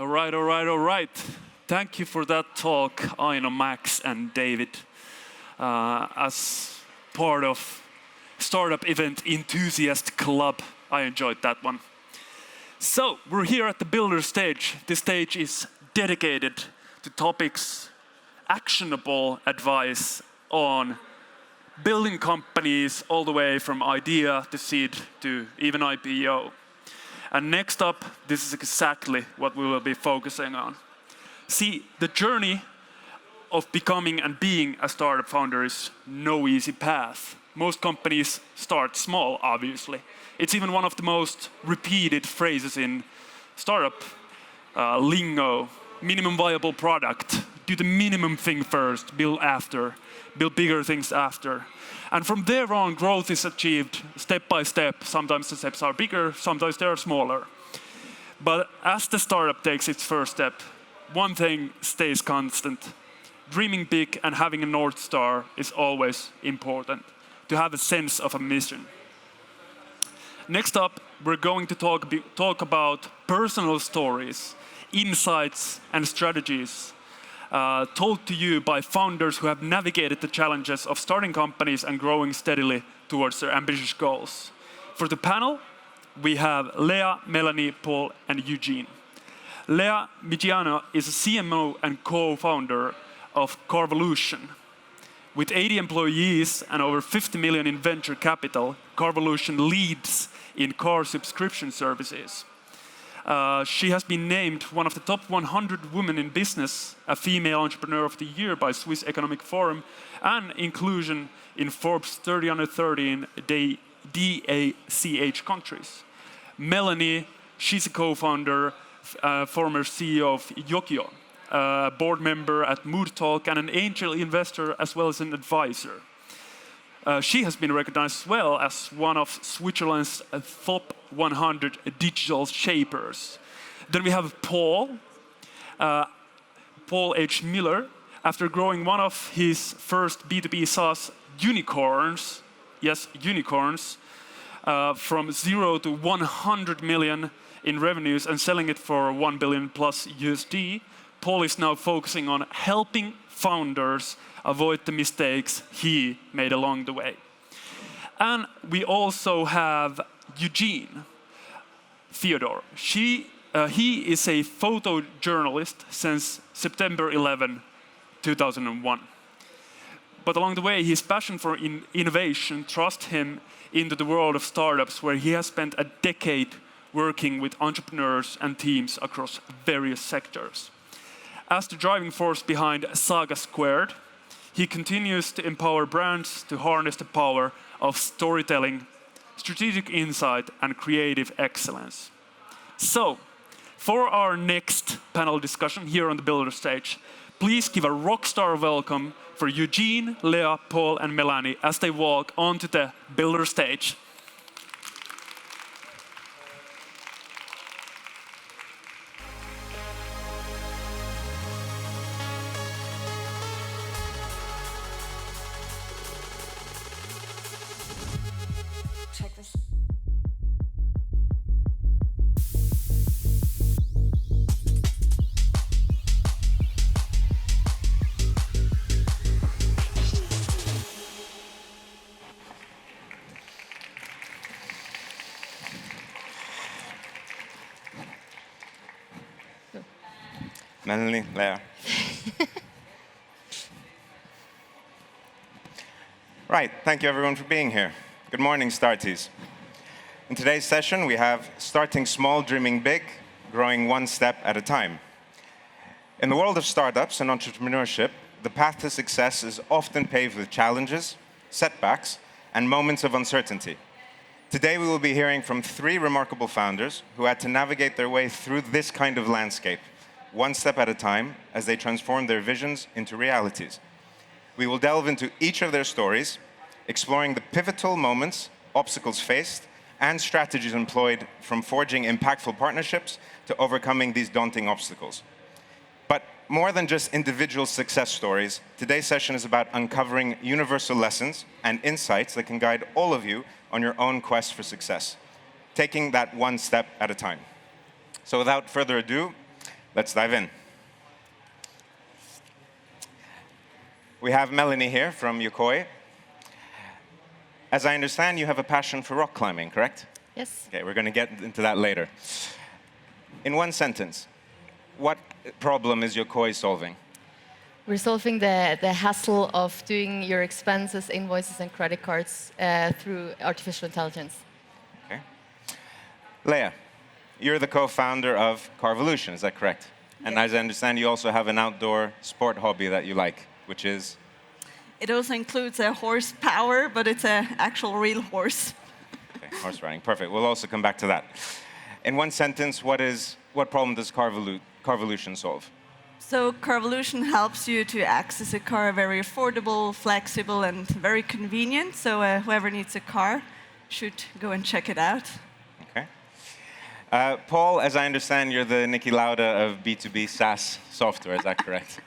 All right. Thank you for that talk, Aino, Max, and David. As part of Startup Event Enthusiast Club, I enjoyed that one. So, we're here at the Builder stage. This stage is dedicated to topics, actionable advice on building companies all the way from idea to seed to even IPO. And next up, this is exactly what we will be focusing on. See, the journey of becoming and being a startup founder is no easy path. Most companies start small, obviously. It's even one of the most repeated phrases in startup lingo. Minimum viable product. Do the minimum thing first, build after, build bigger things after. And from there on, growth is achieved step by step. Sometimes the steps are bigger, sometimes they are smaller. But as the startup takes its first step, one thing stays constant. Dreaming big and having a North Star is always important, to have a sense of a mission. Next up, we're going to talk about personal stories, insights, and strategies told to you by founders who have navigated the challenges of starting companies and growing steadily towards their ambitious goals. For the panel, we have Lea, Melanie, Paul, and Eugene. Lea Migiano is a CMO and co-founder of Carvolution. With 80 employees and over 50 million in venture capital, Carvolution leads in car subscription services. She has been named one of the top 100 women in business, a female entrepreneur of the year by Swiss Economic Forum, and inclusion in Forbes 30 under 30 in DACH countries. Melanie, she's a co-founder, former CEO of Yokio, board member at Mood Talk, and an angel investor as well as an advisor. She has been recognized as well as one of Switzerland's top 100 digital shapers. Then we have Paul H. Miller. After growing one of his first B2B SaaS unicorns, yes, unicorns, from 0 to 100 million in revenues and selling it for 1 billion plus USD, Paul is now focusing on helping founders avoid the mistakes he made along the way. And we also have Eugene Theodore. He is a photojournalist since September 11, 2001. But along the way, his passion for innovation thrust him into the world of startups, where he has spent a decade working with entrepreneurs and teams across various sectors. As the driving force behind Saga Squared, he continues to empower brands to harness the power of storytelling, strategic insight, and creative excellence. So, for our next panel discussion here on the Builder stage, please give a rockstar welcome for Eugene, Lea, Paul, and Melanie as they walk onto the Builder stage. Check this. Melanie, Lea. Right, thank you everyone for being here. Good morning, Starties. In today's session, we have starting small, dreaming big, growing one step at a time. In the world of startups and entrepreneurship, the path to success is often paved with challenges, setbacks, and moments of uncertainty. Today, we will be hearing from 3 remarkable founders who had to navigate their way through this kind of landscape, one step at a time, as they transform their visions into realities. We will delve into each of their stories, exploring the pivotal moments, obstacles faced, and strategies employed, from forging impactful partnerships to overcoming these daunting obstacles. But more than just individual success stories, today's session is about uncovering universal lessons and insights that can guide all of you on your own quest for success, taking that one step at a time. So without further ado, let's dive in. We have Melanie here from Yokoi. As I understand, you have a passion for rock climbing, correct? Yes. Okay, we're going to get into that later. In one sentence, what problem is Yokoi solving? We're solving the hassle of doing your expenses, invoices, and credit cards through artificial intelligence. Okay. Leia, you're the co-founder of Carvolution, is that correct? And as I understand, you also have an outdoor sport hobby that you like, which is? It also includes a horsepower, but it's an actual real horse. Okay, horse riding, perfect. We'll also come back to that. In one sentence, what problem does Carvolution solve? So Carvolution helps you to access a car very affordable, flexible, and very convenient. So whoever needs a car should go and check it out. Okay. Paul, as I understand, you're the Niki Lauda of B2B SaaS software, is that correct?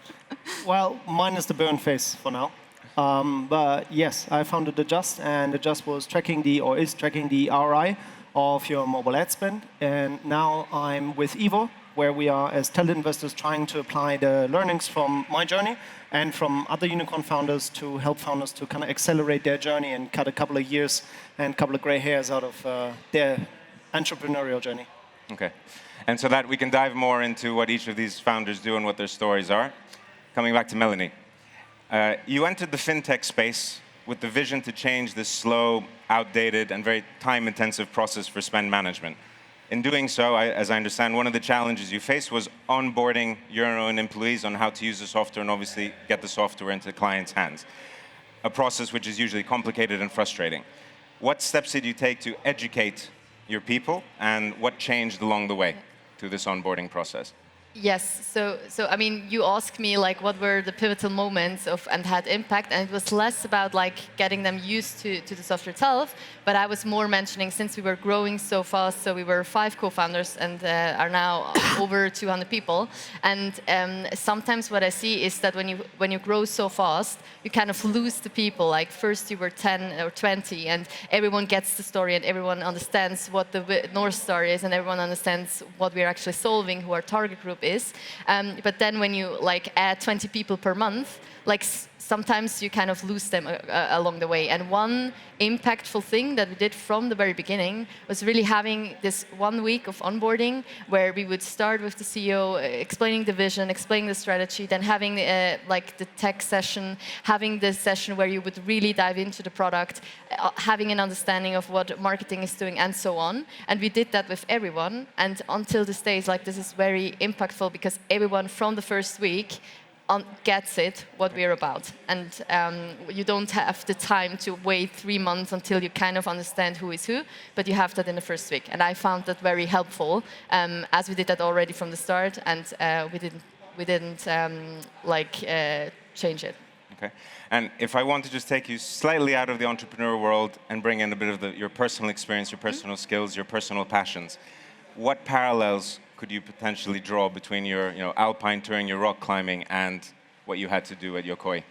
Well, mine is the burn face for now. But yes, I founded Adjust, and Adjust was tracking is tracking the ROI of your mobile ad spend. And now I'm with Evo, where we are, as talent investors, trying to apply the learnings from my journey and from other unicorn founders to help founders to kind of accelerate their journey and cut a couple of years and a couple of gray hairs out of their entrepreneurial journey. Okay. And so that we can dive more into what each of these founders do and what their stories are. Coming back to Melanie. You entered the fintech space with the vision to change this slow, outdated, and very time-intensive process for spend management. In doing so, as I understand, one of the challenges you faced was onboarding your own employees on how to use the software and obviously get the software into the client's hands, a process which is usually complicated and frustrating. What steps did you take to educate your people, and what changed along the way through this onboarding process? Yes, so I mean, you asked me like what were the pivotal moments of and had impact, and it was less about like getting them used to the software itself, but I was more mentioning since we were growing so fast, so we were 5 co-founders and are now over 200 people, and sometimes what I see is that when you grow so fast, you kind of lose the people. Like first you were 10 or 20, and everyone gets the story, and everyone understands what the North Star is, and everyone understands what we're actually solving, who our target group is. But then when you like add 20 people per month, like sometimes you kind of lose them along the way. And one impactful thing that we did from the very beginning was really having this 1 week of onboarding where we would start with the CEO explaining the vision, explaining the strategy, then having like the tech session, having this session where you would really dive into the product, having an understanding of what marketing is doing and so on. And we did that with everyone. And until this day, like this is very impactful because everyone from the first week gets it, what we're about. And you don't have the time to wait 3 months until you kind of understand who is who, but you have that in the first week. And I found that very helpful, as we did that already from the start, and we didn't change it. Okay. And if I want to just take you slightly out of the entrepreneur world and bring in a bit of your personal experience, your personal skills, your personal passions, what parallels could you potentially draw between your alpine touring, your rock climbing, and what you had to do at Yokoi?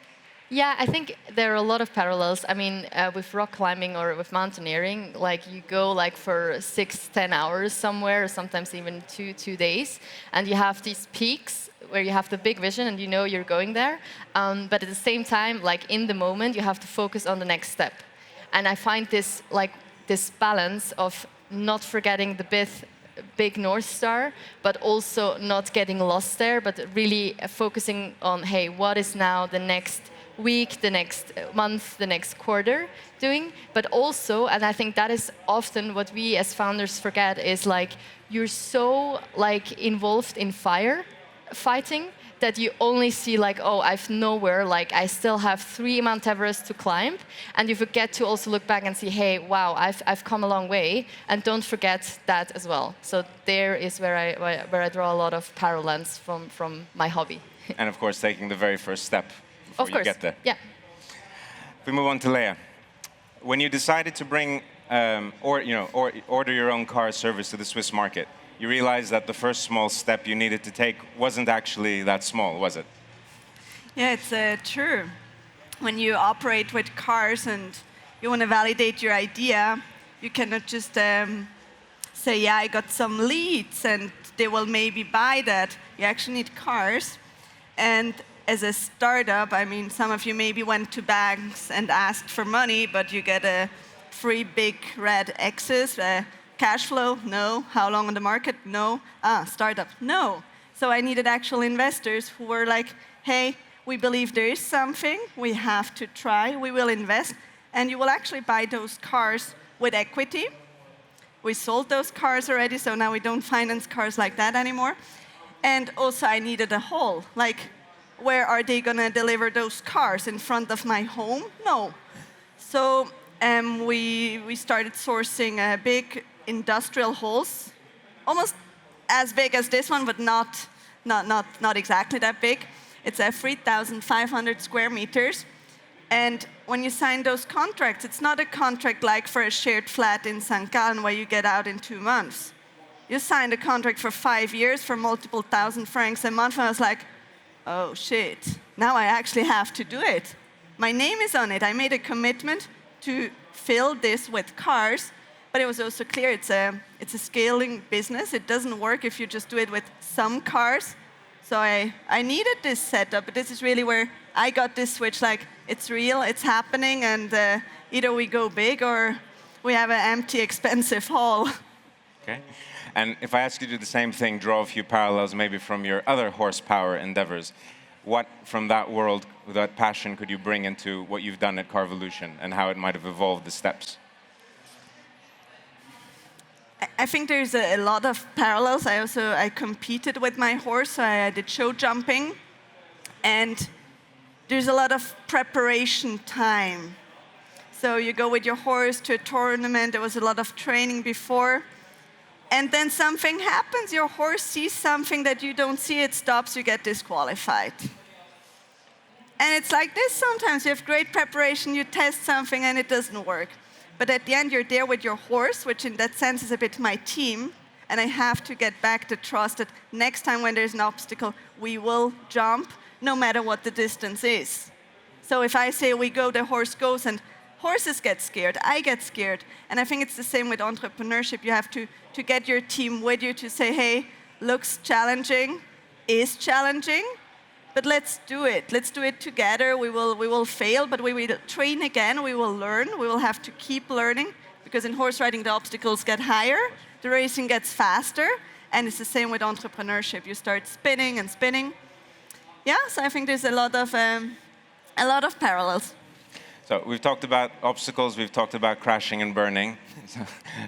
Yeah, I think there are a lot of parallels. I mean, with rock climbing or with mountaineering, like you go like for 6-10 hours somewhere, or sometimes even two days, and you have these peaks where you have the big vision and you know you're going there. But at the same time, like in the moment, you have to focus on the next step. And I find this balance of not forgetting the big North Star, but also not getting lost there, but really focusing on, hey, what is now the next week, the next month, the next quarter doing? But also, and I think that is often what we as founders forget, is like you're so like involved in fighting that you only see like, oh, I've nowhere, like I still have 3 Mount Everest to climb, and you forget to also look back and see, hey, wow, I've come a long way, and don't forget that as well. So there is where I draw a lot of parallels from my hobby. And of course, taking the very first step before Of course, you get there. yeah. If we move on to Leia, when you decided to bring order your own car service to the Swiss market, you realized that the first small step you needed to take wasn't actually that small, was it? Yeah, it's true. When you operate with cars and you want to validate your idea, you cannot just say, yeah, I got some leads and they will maybe buy that. You actually need cars. And as a startup, I mean, some of you maybe went to banks and asked for money, but you get a free big red X's. Cash flow? No. How long on the market? No. Startup? No. So I needed actual investors who were like, hey, we believe there is something, we have to try, we will invest, and you will actually buy those cars with equity. We sold those cars already, so now we don't finance cars like that anymore. And also I needed a hall, like, where are they gonna deliver those cars? In front of my home? No. So we started sourcing big industrial halls, almost as big as this one, but not exactly that big. It's 3,500 square meters. And when you sign those contracts, it's not a contract like for a shared flat in St. Gallen where you get out in 2 months. You signed a contract for 5 years for multiple thousand francs a month, and I was like, oh shit, now I actually have to do it. My name is on it. I made a commitment to fill this with cars, but it was also clear it's a scaling business. It doesn't work if you just do it with some cars. So I needed this setup, but this is really where I got this switch, like, it's real, it's happening, and either we go big or we have an empty, expensive hall. Okay. And if I ask you to do the same thing, draw a few parallels maybe from your other horsepower endeavors, what from that world, that passion, could you bring into what you've done at Carvolution and how it might have evolved the steps? I think there's a lot of parallels. I competed with my horse, so I did show jumping, and there's a lot of preparation time. So you go with your horse to a tournament, there was a lot of training before, and then something happens, your horse sees something that you don't see, it stops, you get disqualified. And it's like this sometimes, you have great preparation, you test something and it doesn't work. But at the end, you're there with your horse, which in that sense is a bit my team. And I have to get back the trust that next time when there's an obstacle, we will jump, no matter what the distance is. So if I say we go, the horse goes, and horses get scared, I get scared. And I think it's the same with entrepreneurship. You have to get your team with you to say, hey, looks challenging, is challenging, but let's do it. Let's do it together. We will fail, but we will train again. We will learn. We will have to keep learning, because in horse riding, the obstacles get higher, the racing gets faster, and it's the same with entrepreneurship. You start spinning and spinning. Yeah, so I think there's a lot of parallels. So we've talked about obstacles, we've talked about crashing and burning,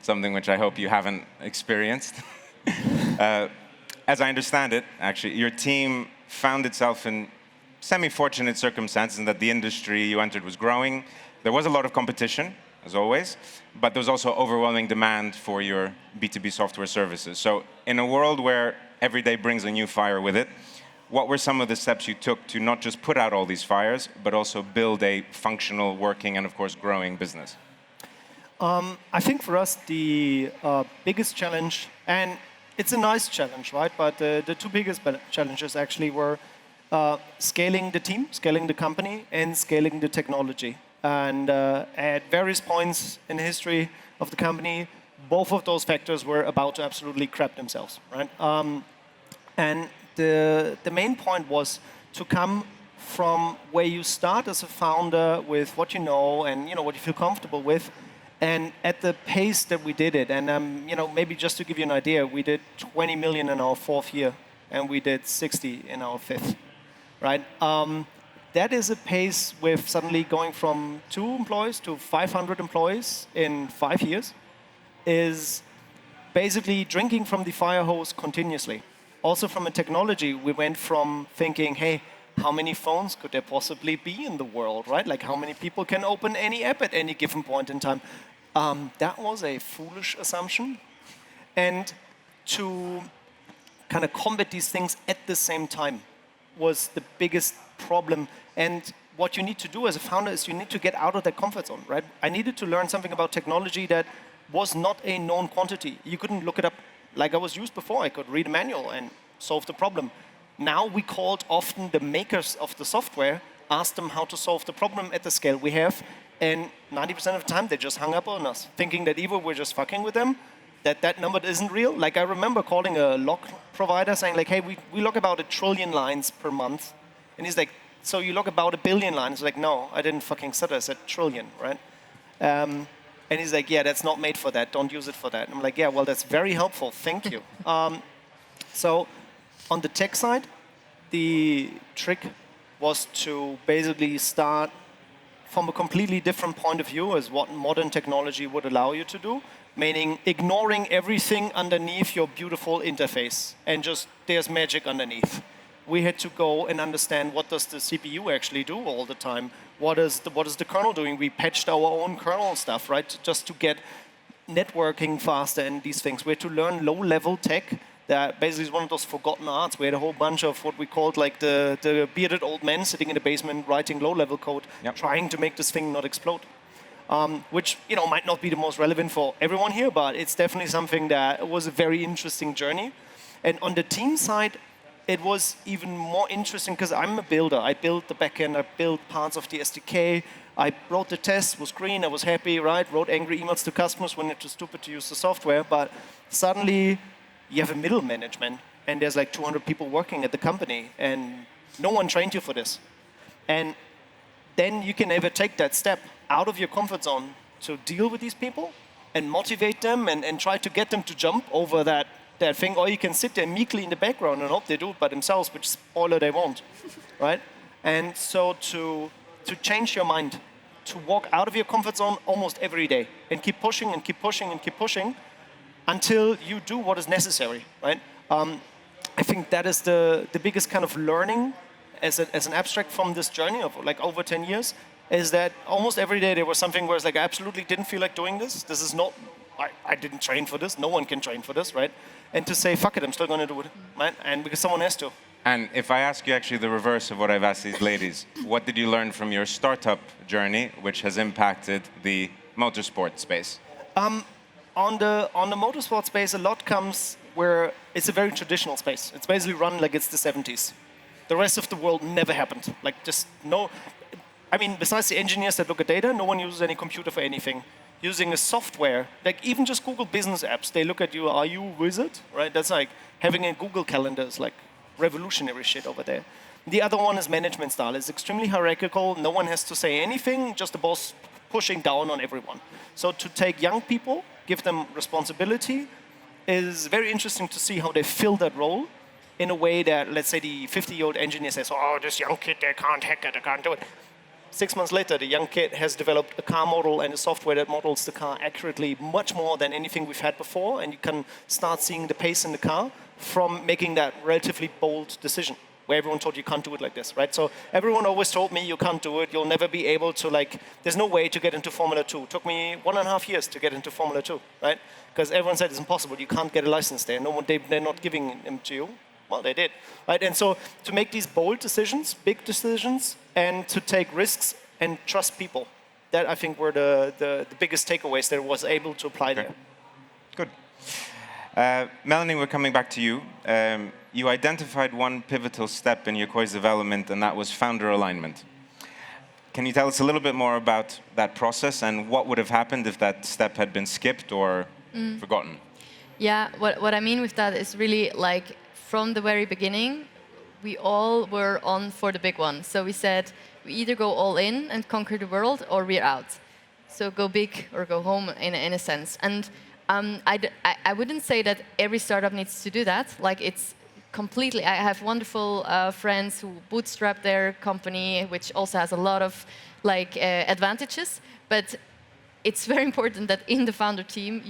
something which I hope you haven't experienced. As I understand it, actually, your team found itself in semi-fortunate circumstances in that the industry you entered was growing. There was a lot of competition, as always, but there was also overwhelming demand for your B2B software services. So in a world where every day brings a new fire with it, what were some of the steps you took to not just put out all these fires, but also build a functional, working, and of course, growing business? I think for us, the biggest challenge, and it's a nice challenge, right? But the two biggest challenges actually were scaling the team, scaling the company, and scaling the technology. And at various points in the history of the company, both of those factors were about to absolutely crap themselves, right? And the main point was to come from where you start as a founder with what you know and what you feel comfortable with, and at the pace that we did it. And maybe just to give you an idea, we did 20 million in our 4th year, and we did 60 in our 5th, right? That is a pace with suddenly going from 2 employees to 500 employees in 5 years, is basically drinking from the fire hose continuously. Also from a technology, we went from thinking, hey, how many phones could there possibly be in the world, right? Like how many people can open any app at any given point in time? That was a foolish assumption. And to kind of combat these things at the same time was the biggest problem. And what you need to do as a founder is you need to get out of that comfort zone, right? I needed to learn something about technology that was not a known quantity. You couldn't look it up like I was used before. I could read a manual and solve the problem. Now we called often the makers of the software, asked them how to solve the problem at the scale we have, and 90% of the time they just hung up on us, thinking that either we're just fucking with them that number isn't real. Like I remember calling a log provider saying like, hey, we log about 1 trillion lines per month. And he's like, so you log about 1 billion lines? Like, no, I didn't fucking stutter, I said trillion, right? And he's like, yeah, that's not made for that, don't use it for that. And I'm like, yeah, well, that's very helpful, thank you. So on the tech side, the trick was to basically start from a completely different point of view as what modern technology would allow you to do, meaning ignoring everything underneath your beautiful interface and just there's magic underneath. We had to go and understand what does the CPU actually do all the time. What is the kernel doing? We patched our own kernel stuff, right, just to get networking faster and these things. We had to learn low-level tech that basically is one of those forgotten arts. We had a whole bunch of what we called like the bearded old men sitting in the basement writing low-level code, trying to make this thing not explode. Which might not be the most relevant for everyone here, but it's definitely something that was a very interesting journey. And on the team side, it was even more interesting because I'm a builder. I built the backend, I built parts of the SDK, I wrote the test, was green, I was happy, right? Wrote angry emails to customers when it's too stupid to use the software, but suddenly you have a middle management and there's like 200 people working at the company and no one trained you for this. And then you can either take that step out of your comfort zone to deal with these people and motivate them and try to get them to jump over that thing, or you can sit there meekly in the background and hope they do it by themselves, which spoiler they won't, right? And so to change your mind, to walk out of your comfort zone almost every day and keep pushing and keep pushing and keep pushing until you do what is necessary, right? I think that is the biggest kind of learning as an abstract from this journey of like over 10 years, is that almost every day there was something where it's like I absolutely didn't feel like doing this. This is not, I didn't train for this. No one can train for this, right? And to say, fuck it, I'm still going to do it, right? And because someone has to. And if I ask you actually the reverse of what I've asked these ladies, what did you learn from your startup journey, which has impacted the motorsport space? On the motorsport space, a lot comes where it's a very traditional space. It's basically run like it's the 70s. The rest of the world never happened. Like just no, I mean, besides the engineers that look at data, no one uses any computer for anything. Using a software, like even just Google business apps, they look at you, are you a wizard? Right? That's like having a Google calendar is like revolutionary shit over there. The other one is management style. It's extremely hierarchical. No one has to say anything, just the boss pushing down on everyone. So to take young people, give them responsibility, is very interesting to see how they fill that role in a way that, let's say, the 50-year-old engineer says, oh, this young kid, they can't hack it, they can't do it. 6 months later, the young kid has developed a car model and a software that models the car accurately, much more than anything we've had before, and you can start seeing the pace in the car from making that relatively bold decision, where everyone told you can't do it like this, right? So everyone always told me you can't do it, you'll never be able to, like, there's no way to get into Formula 2. It took me 1.5 years to get into Formula 2, right? Because everyone said it's impossible, you can't get a license there, they're not giving them to you. Well, they did, right? And so to make these bold decisions, big decisions, and to take risks and trust people, that I think were the biggest takeaways that I was able to apply there. Good. Melanie, we're coming back to you. You identified one pivotal step in Yokoi's development, and that was founder alignment. Can you tell us a little bit more about that process and what would have happened if that step had been skipped or forgotten? Yeah, what I mean with that is really like from the very beginning, we all were on for the big one. So we said, we either go all in and conquer the world or we're out. So go big or go home in a sense. And I wouldn't say that every startup needs to do that. Like it's completely, I have wonderful friends who bootstrap their company, which also has a lot of like advantages. But it's very important that in the founder team,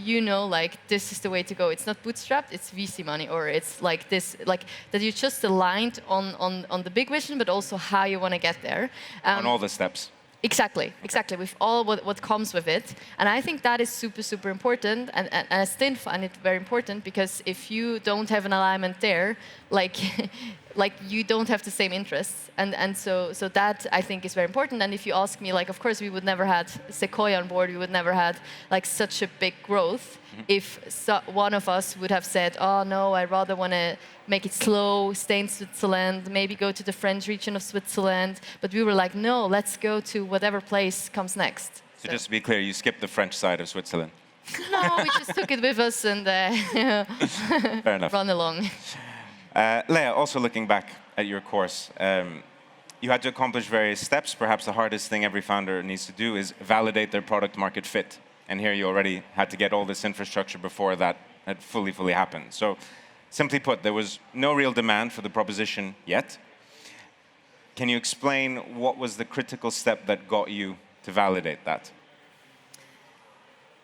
like this is the way to go. It's not bootstrapped, it's VC money, or it's like this, like that you just aligned on the big vision, but also how you want to get there. On all the steps. Exactly, with all what comes with it. And I think that is super, super important. And I still find it very important because if you don't have an alignment there, like you don't have the same interests. And so that I think is very important. And if you ask me, like, of course, we would never had Sequoia on board. We would never had like such a big growth if one of us would have said, oh no, I rather want to make it slow, stay in Switzerland, maybe go to the French region of Switzerland. But we were like, no, let's go to whatever place comes next. So just to be clear, you skipped the French side of Switzerland. No, we just took it with us and Fair enough. run along. Leah, also looking back at your course, you had to accomplish various steps. Perhaps the hardest thing every founder needs to do is validate their product market fit. And here you already had to get all this infrastructure before that had fully happened. So simply put, there was no real demand for the proposition yet. Can you explain what was the critical step that got you to validate that?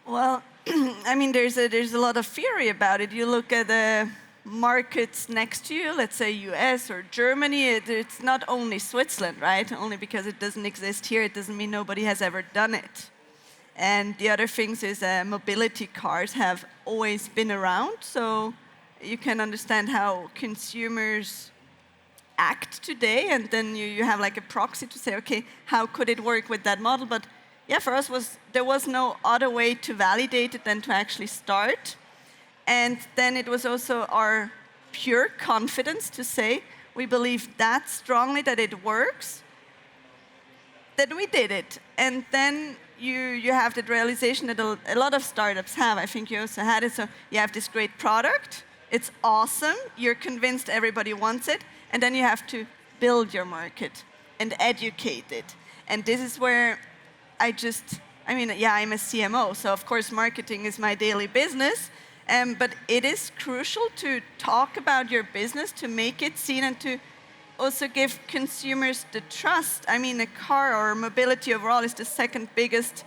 Well, I mean, there's a lot of theory about it. You look at the markets next to you, let's say US or Germany, it's not only Switzerland, right? Only because it doesn't exist here, it doesn't mean nobody has ever done it. And the other things is mobility cars have always been around, so you can understand how consumers act today, and then you have like a proxy to say, okay, how could it work with that model? But yeah, for us there was no other way to validate it than to actually start. And then it was also our pure confidence to say, we believe that strongly that it works, that we did it. And then you have that realization that a lot of startups have. I think you also had it. So you have this great product, it's awesome, you're convinced everybody wants it, and then you have to build your market and educate it. And this is where I'm a CMO, so of course marketing is my daily business, but it is crucial to talk about your business, to make it seen, and to also give consumers the trust. I mean, a car or mobility overall is the second biggest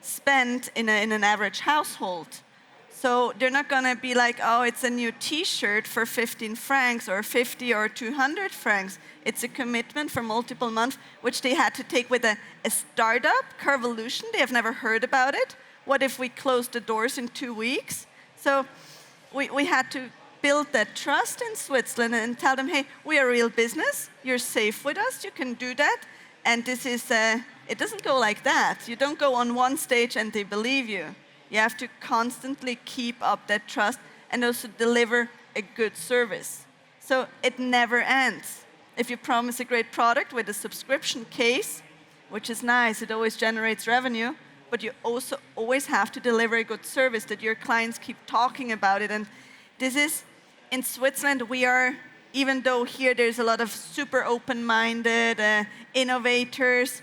spend in an average household. So they're not going to be like, oh, it's a new T-shirt for 15 francs or 50 or 200 francs. It's a commitment for multiple months, which they had to take with a startup, Carvolution. They have never heard about it. What if we closed the doors in 2 weeks? So we had to build that trust in Switzerland and tell them, hey, we are a real business. You're safe with us. You can do that. And this is, it doesn't go like that. You don't go on one stage and they believe you. You have to constantly keep up that trust and also deliver a good service. So it never ends. If you promise a great product with a subscription case, which is nice, it always generates revenue, but you also always have to deliver a good service that your clients keep talking about it. And this is, in Switzerland, we are, even though here there's a lot of super open-minded innovators,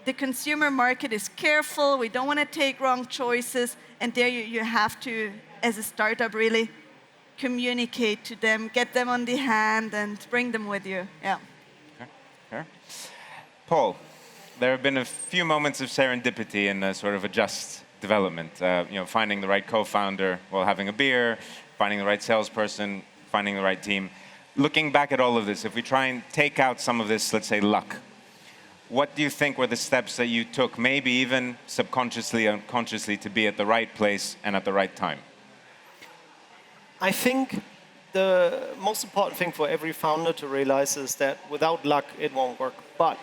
the consumer market is careful, we don't want to take wrong choices, and there you have to, as a startup, really communicate to them, get them on the hand, and bring them with you. Yeah. Okay. Paul, there have been a few moments of serendipity in sort of a Just development. Finding the right co-founder while having a beer, finding the right salesperson, finding the right team. Looking back at all of this, if we try and take out some of this, let's say, luck, what do you think were the steps that you took, maybe even subconsciously, unconsciously, to be at the right place and at the right time? I think the most important thing for every founder to realize is that without luck, it won't work. But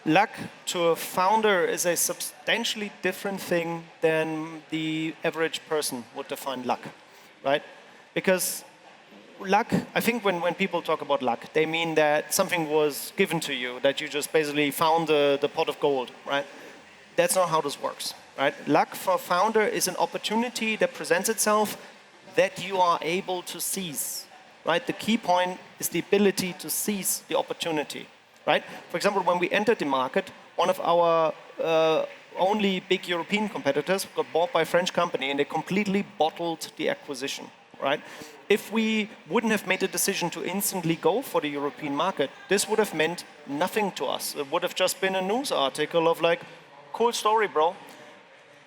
luck to a founder is a substantially different thing than the average person would define luck, right? Because luck, I think when people talk about luck, they mean that something was given to you, that you just basically found the pot of gold, right? That's not how this works, right? Luck for a founder is an opportunity that presents itself that you are able to seize, right? The key point is the ability to seize the opportunity, right? For example, when we entered the market, one of our only big European competitors got bought by a French company, and they completely bottled the acquisition, right? If we wouldn't have made the decision to instantly go for the European market, this would have meant nothing to us. It would have just been a news article of like, cool story, bro.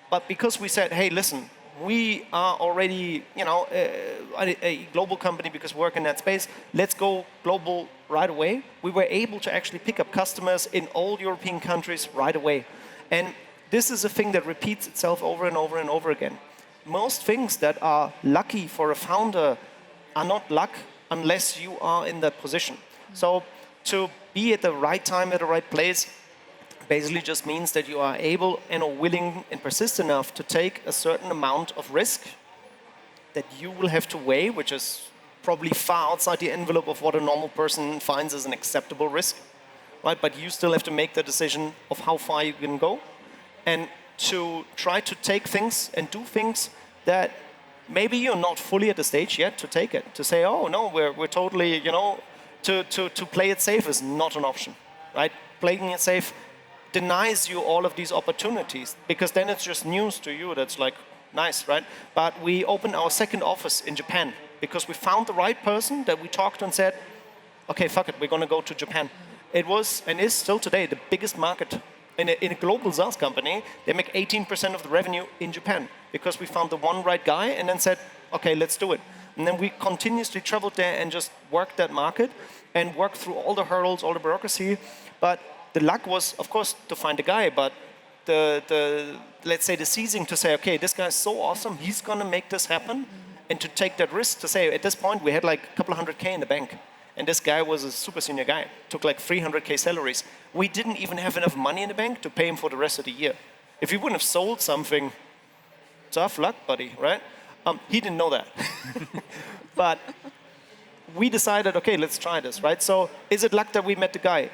But because we said, hey, listen, we are already, a global company because we work in that space, let's go global right away. We were able to actually pick up customers in all European countries right away. And this is a thing that repeats itself over and over and over again. Most things that are lucky for a founder are not luck unless you are in that position. So to be at the right time, at the right place, basically just means that you are able and are willing and persistent enough to take a certain amount of risk that you will have to weigh, which is probably far outside the envelope of what a normal person finds as an acceptable risk, right? But you still have to make the decision of how far you can go. And to try to take things and do things that maybe you're not fully at the stage yet to take it. To say, oh no, we're totally, to play it safe is not an option, right? Playing it safe denies you all of these opportunities because then it's just news to you that's like, nice, right? But we opened our second office in Japan because we found the right person that we talked to and said, okay, fuck it, we're going to go to Japan. It was and is still today the biggest market. In a global SaaS company, they make 18% of the revenue in Japan because we found the one right guy and then said, okay, let's do it. And then we continuously traveled there and just worked that market and worked through all the hurdles, all the bureaucracy. But the luck was, of course, to find a guy, but let's say the seizing to say, okay, this guy's so awesome, he's going to make this happen. And to take that risk to say, at this point, we had like a couple of $100K in the bank. And this guy was a super senior guy, took like 300K salaries. We didn't even have enough money in the bank to pay him for the rest of the year. If he wouldn't have sold something, tough luck, buddy, right? He didn't know that. But we decided, okay, let's try this, right? So is it luck that we met the guy?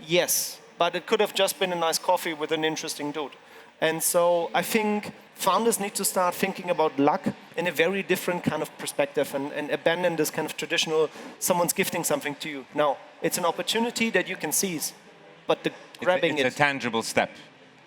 Yes, but it could have just been a nice coffee with an interesting dude. And so I think founders need to start thinking about luck in a very different kind of perspective and abandon this kind of traditional, someone's gifting something to you. No, it's an opportunity that you can seize, but the grabbing it's a tangible step.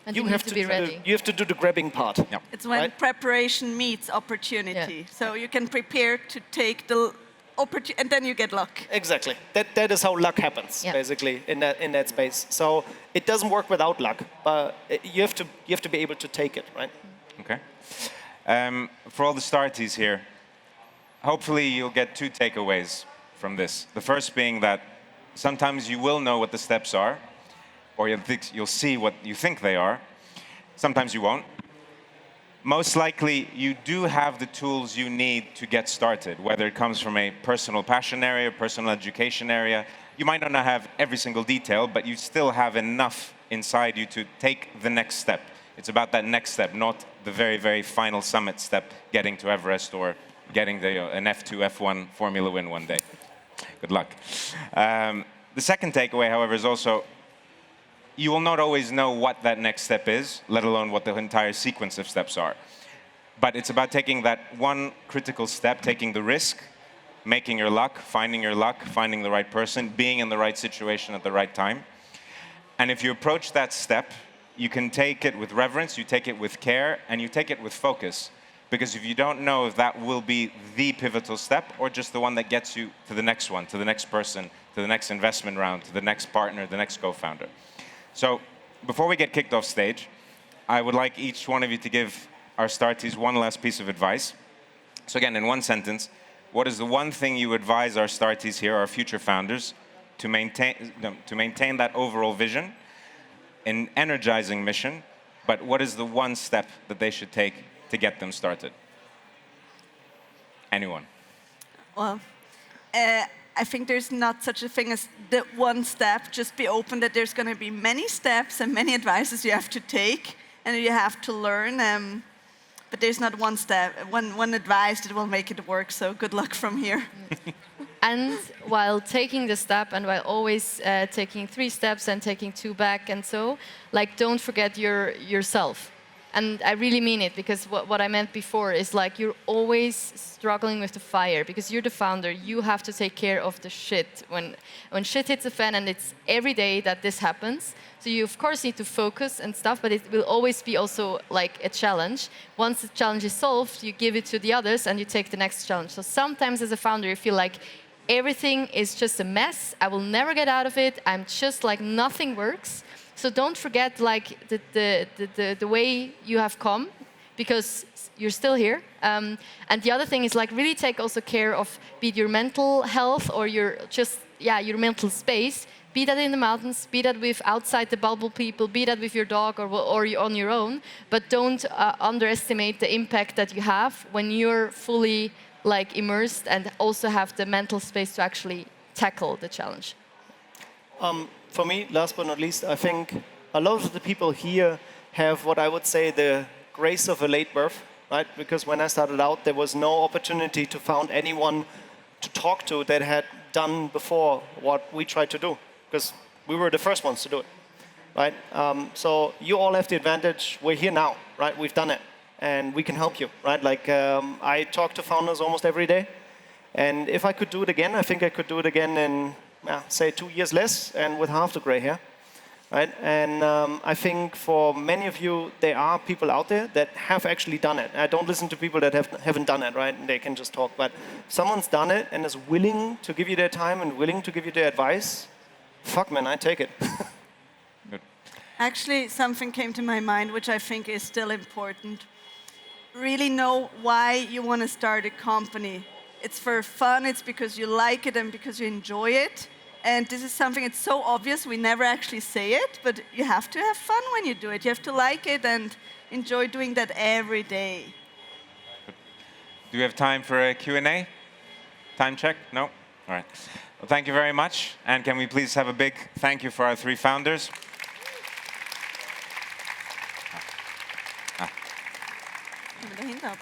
And you have to be ready. You have to do the grabbing part. Yep. It's when Right. preparation meets opportunity. Yeah. So you can prepare to take the opportunity, and then you get luck. Exactly. That is how luck happens, Yeah. basically, in that space. So it doesn't work without luck, but you have to be able to take it, right? Okay. For all the starties here, hopefully you'll get two takeaways from this. The first being that sometimes you will know what the steps are, or you'll see what you think they are. Sometimes you won't. Most likely, you do have the tools you need to get started, whether it comes from a personal passion area, personal education area. You might not have every single detail, but you still have enough inside you to take the next step. It's about that next step, not the very, very final summit step, getting to Everest or getting an F2, F1 Formula win one day. Good luck. The second takeaway, however, is also you will not always know what that next step is, let alone what the entire sequence of steps are. But it's about taking that one critical step, taking the risk, making your luck, finding the right person, being in the right situation at the right time. And if you approach that step, you can take it with reverence, you take it with care, and you take it with focus. Because if you don't know if that will be the pivotal step or just the one that gets you to the next one, to the next person, to the next investment round, to the next partner, the next co-founder. So before we get kicked off stage, I would like each one of you to give our startees one last piece of advice. So again, in one sentence, what is the one thing you advise our startees here, our future founders, to maintain that overall vision, an energizing mission, but what is the one step that they should take to get them started? Anyone? Well, I think there's not such a thing as the one step. Just be open that there's going to be many steps and many advices you have to take and you have to learn. But there's not one step, one advice that will make it work. So good luck from here. And while taking the step and while always taking 3 steps and taking 2 back and so, like, don't forget yourself. And I really mean it, because what I meant before is like you're always struggling with the fire because you're the founder. You have to take care of the shit when shit hits the fan, and it's every day that this happens. So you of course need to focus and stuff, but it will always be also like a challenge. Once the challenge is solved, you give it to the others and you take the next challenge. So sometimes as a founder you feel like everything is just a mess. I will never get out of it. I'm just like nothing works. So don't forget like the way you have come, because you're still here. And the other thing is like really take also care of be it your mental health or your mental space. Be that in the mountains, be that with outside the bubble people, be that with your dog or on your own. But don't underestimate the impact that you have when you're fully like immersed and also have the mental space to actually tackle the challenge. For me, last but not least, I think a lot of the people here have what I would say the grace of a late birth, right? Because when I started out, there was no opportunity to find anyone to talk to that had done before what we tried to do, because we were the first ones to do it, right? So you all have the advantage. We're here now, right? We've done it, and we can help you, right? Like I talk to founders almost every day, and if I could do it again, I think I could do it again in, say, 2 years less, and with half the gray hair, right? And I think for many of you, there are people out there that have actually done it. I don't listen to people that haven't done it, right? They can just talk, but if someone's done it and is willing to give you their time and willing to give you their advice, fuck man, I take it. Actually, something came to my mind which I think is still important. Really know why you want to start a company. It's for fun, it's because you like it and because you enjoy it. And this is something, it's so obvious, we never actually say it, but you have to have fun when you do it. You have to like it and enjoy doing that every day. Do we have time for a Q&A? Time check? No? All right. Well, thank you very much. And can we please have a big thank you for our 3 founders? Dahinter.